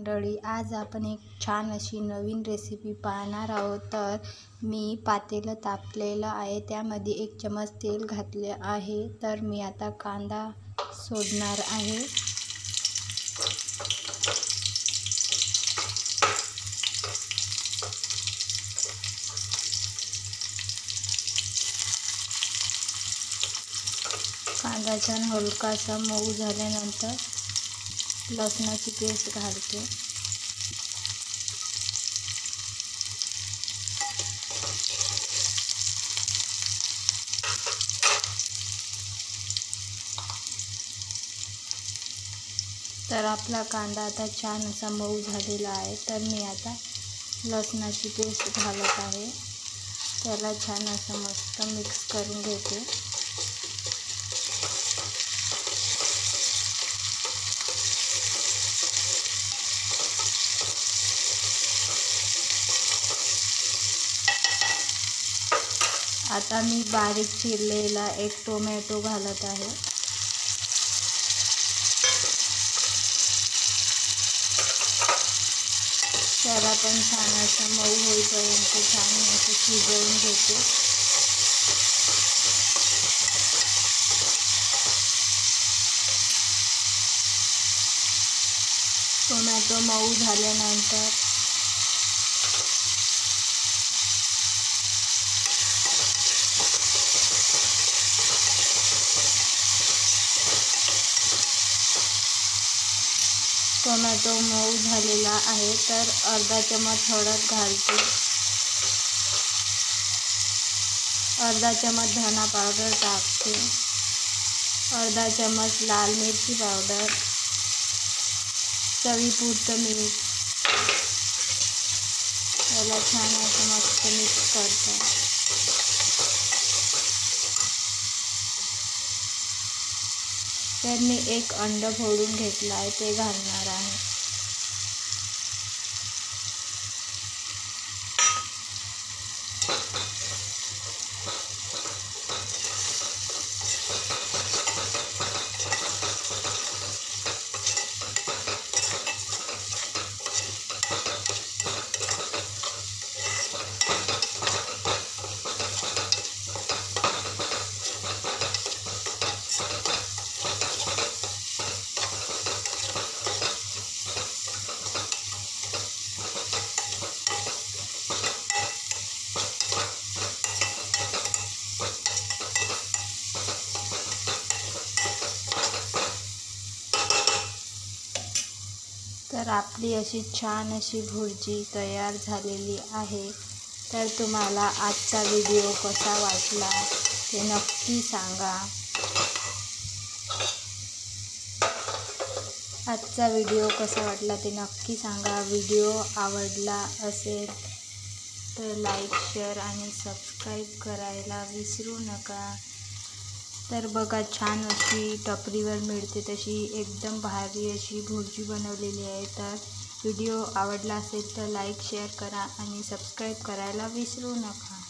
मंडळी, आज आपण एक छान अशी नवीन रेसिपी पाहणार आहोत। तर मी पातेलं तापलेलं आहे, त्यामध्ये 1 चमच तेल घातले आहे। तर मी आता कांदा सोडणार आहे। कांदा छान हलकासा मऊ झाल्यानंतर लसणाची पेस्ट घालते। तर आपला कांदा आता छान असा मऊ झालेला आहे। तर मी आता लसणाची पेस्ट घालत आहे, त्याला छान असं मस्त मिक्स करून घेते। आता मी बारीक चिरलेला 1 टोमॅटो घालत आहे। त्याला पण छान असं मऊ होईपर्यंत छान असं शिजवून घेते। टोमॅटो मऊ झाल्यानंतर टोमॅटो मऊ झालेला आहे, तर अर्धा चमच हळद घालते, अर्धा चमच धना पावडर टाकते, अर्धा चमच लाल मिरची पावडर, चवीपुरतं मीठ। याला छान असं मस्त मिक्स करते। तर मी 1 अंड फोडून घेतला आहे, ते घालणार आहे। तर आपली अशी छान अशी भुर्जी तयार झालेली आहे। तर तुम्हाला आजचा व्हिडिओ कसा वाटला ते नक्की सांगा। आजचा व्हिडिओ कसा वाटला ते नक्की सांगा। व्हिडिओ आवडला असेल तर लाईक, शेअर आणि सबस्क्राईब करायला विसरू नका। तर बघा, छान अशी टपरीवर मिळते तशी एकदम भारी अशी भुर्जी बनवलेली आहे। तर व्हिडिओ आवडला असेल तर लाईक, शेअर करा आणि सबस्क्राईब करायला विसरू नका।